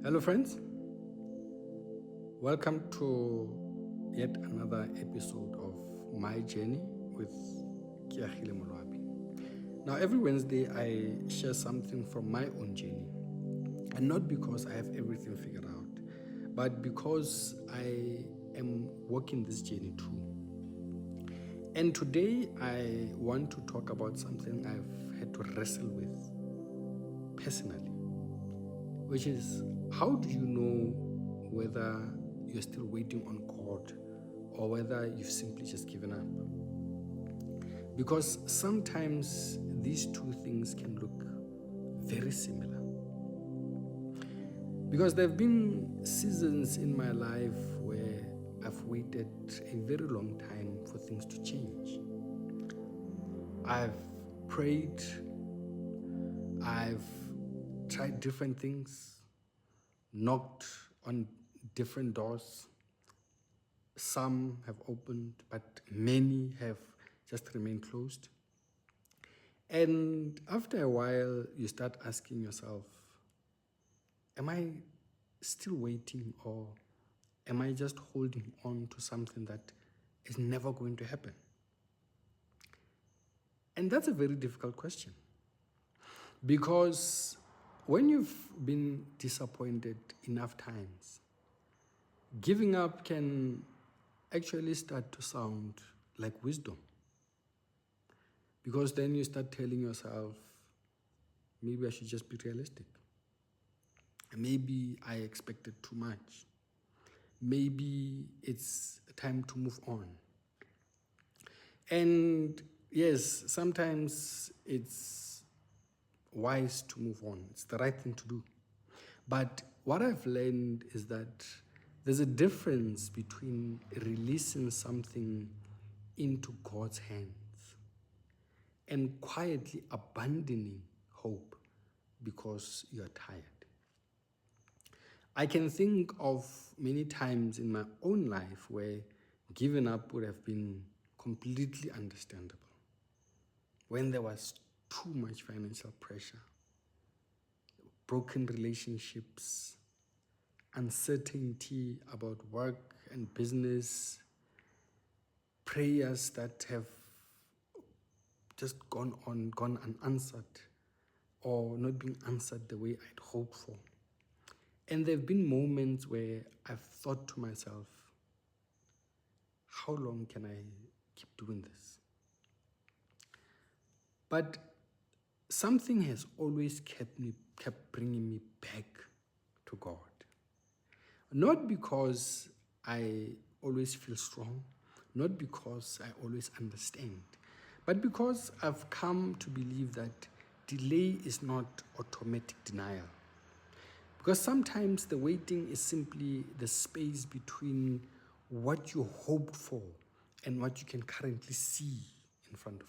Hello, friends. Welcome to yet another episode of My Journey with Keagile Moloabi. Now, every Wednesday, I share something from my own journey, and not because I have everything figured out, but because I am walking this journey too. And today, I want to talk about something I've had to wrestle with personally, which is how do you know whether you're still waiting on God or whether you've simply just given up? Because sometimes these two things can look very similar. Because there have been seasons in my life where I've waited a very long time for things to change. I've prayed, I've tried different things, knocked on different doors. Some have opened, but many have just remained closed. And after a while, you start asking yourself, am I still waiting, or am I just holding on to something that is never going to happen? And that's a very difficult question, because when you've been disappointed enough times, giving up can actually start to sound like wisdom. Because then you start telling yourself, maybe I should just be realistic. Maybe I expected too much. Maybe it's time to move on. And yes, sometimes it's wise to move on. It's the right thing to do. But what I've learned is that there's a difference between releasing something into God's hands and quietly abandoning hope because you're tired. I can think of many times in my own life where giving up would have been completely understandable. When there was too much financial pressure, broken relationships, uncertainty about work and business, prayers that have just gone unanswered or not being answered the way I'd hoped for. And there have been moments where I've thought to myself, how long can I keep doing this? But something has always kept bringing me back to God. Not because I always feel strong, not because I always understand, but because I've come to believe that delay is not automatic denial. Because sometimes the waiting is simply the space between what you hoped for and what you can currently see in front of you.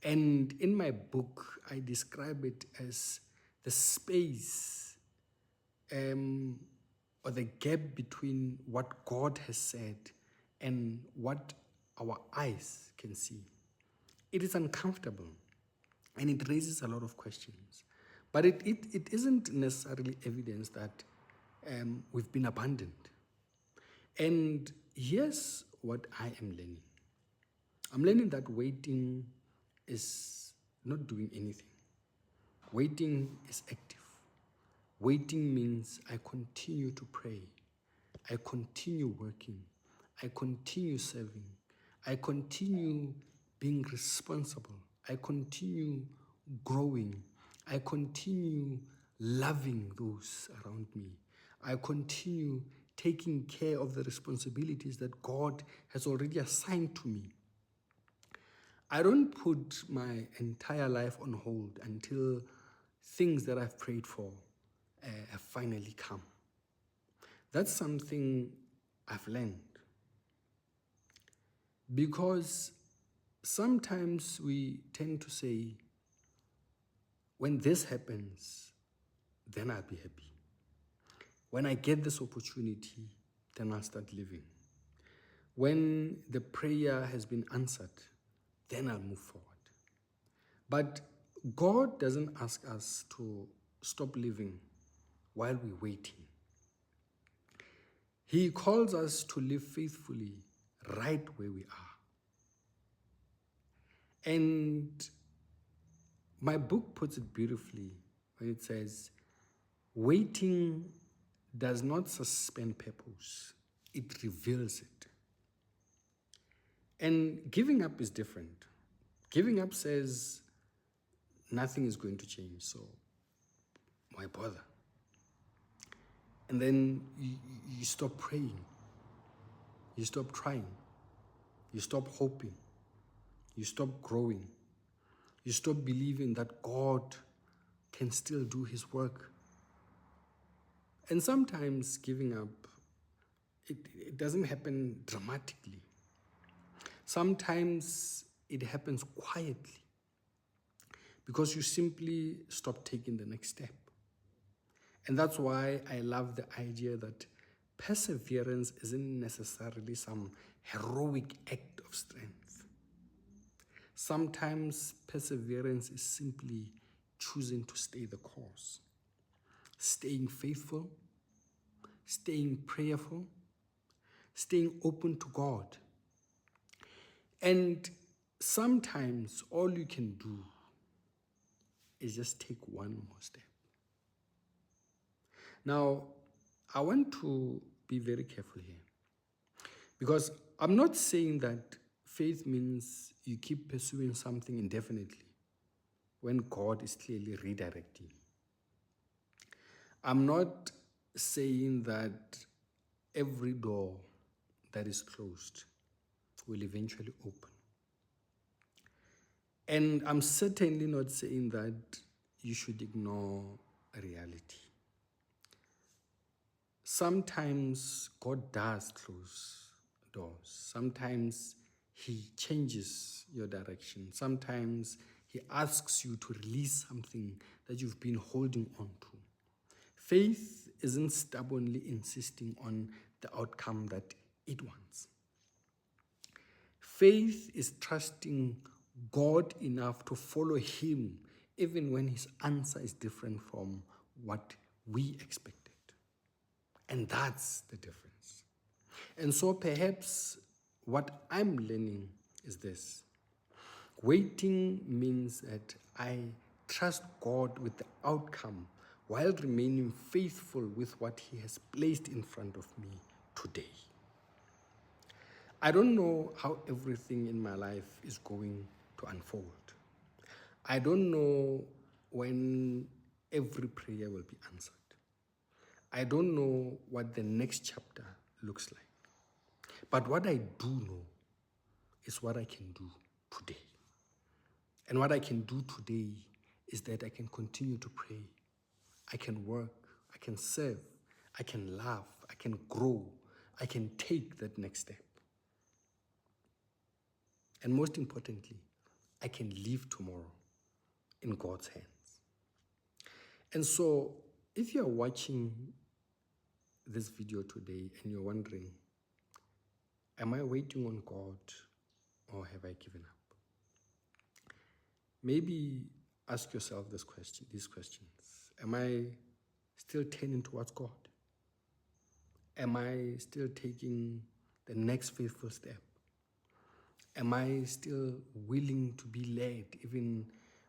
And in my book, I describe it as the space or the gap between what God has said and what our eyes can see. It is uncomfortable and it raises a lot of questions. But it isn't necessarily evidence that we've been abandoned. And here's what I am learning. I'm learning that waiting is not doing anything. Waiting is active. Waiting means I continue to pray. I continue working. I continue serving. I continue being responsible. I continue growing. I continue loving those around me. I continue taking care of the responsibilities that God has already assigned to me. I don't put my entire life on hold until things that I've prayed for have finally come. That's something I've learned. Because sometimes we tend to say, when this happens, then I'll be happy. When I get this opportunity, then I'll start living. When the prayer has been answered, then I'll move forward. But God doesn't ask us to stop living while we're waiting. He calls us to live faithfully right where we are. And my book puts it beautifully when it says, waiting does not suspend purpose, it reveals it. And giving up is different. Giving up says nothing is going to change, so why bother? And then you stop praying, you stop trying, you stop hoping, you stop growing, you stop believing that God can still do his work. And sometimes giving up, it doesn't happen dramatically. Sometimes it happens quietly because you simply stop taking the next step. And that's why I love the idea that perseverance isn't necessarily some heroic act of strength. Sometimes perseverance is simply choosing to stay the course, staying faithful, staying prayerful, staying open to God. And sometimes all you can do is just take one more step. Now, I want to be very careful here because I'm not saying that faith means you keep pursuing something indefinitely when God is clearly redirecting. I'm not saying that every door that is closed will eventually open. And I'm certainly not saying that you should ignore reality. Sometimes God does close doors. Sometimes he changes your direction. Sometimes he asks you to release something that you've been holding on to. Faith isn't stubbornly insisting on the outcome that it wants. Faith is trusting God enough to follow him even when his answer is different from what we expected. And that's the difference. And so perhaps what I'm learning is this. Waiting means that I trust God with the outcome while remaining faithful with what he has placed in front of me today. I don't know how everything in my life is going to unfold. I don't know when every prayer will be answered. I don't know what the next chapter looks like. But what I do know is what I can do today. And what I can do today is that I can continue to pray. I can work. I can serve. I can laugh. I can grow. I can take that next step. And most importantly, I can live tomorrow in God's hands. And so, if you're watching this video today and you're wondering, am I waiting on God or have I given up? Maybe ask yourself these questions. Am I still turning towards God? Am I still taking the next faithful step? Am I still willing to be led even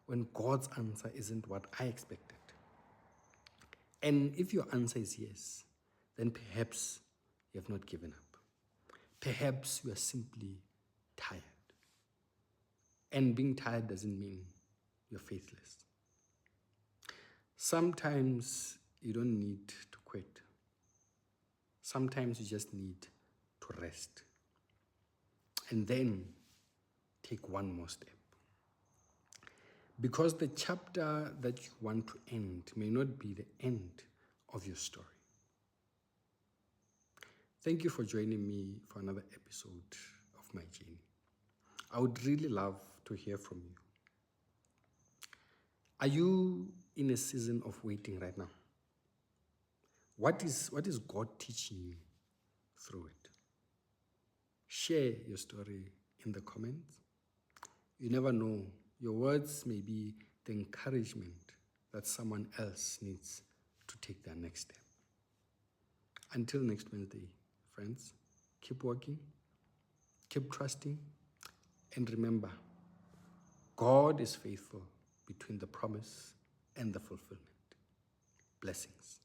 when God's answer isn't what I expected? And if your answer is yes, then perhaps you have not given up. Perhaps you are simply tired. And being tired doesn't mean you're faithless. Sometimes you don't need to quit. Sometimes you just need to rest. And then take one more step. Because the chapter that you want to end may not be the end of your story. Thank you for joining me for another episode of my journey. I would really love to hear from you. Are you in a season of waiting right now? What is God teaching you through it? Share your story in the comments. You never know. Your words may be the encouragement that someone else needs to take their next step. Until next Wednesday, friends, keep working, keep trusting, and remember, God is faithful between the promise and the fulfillment. Blessings.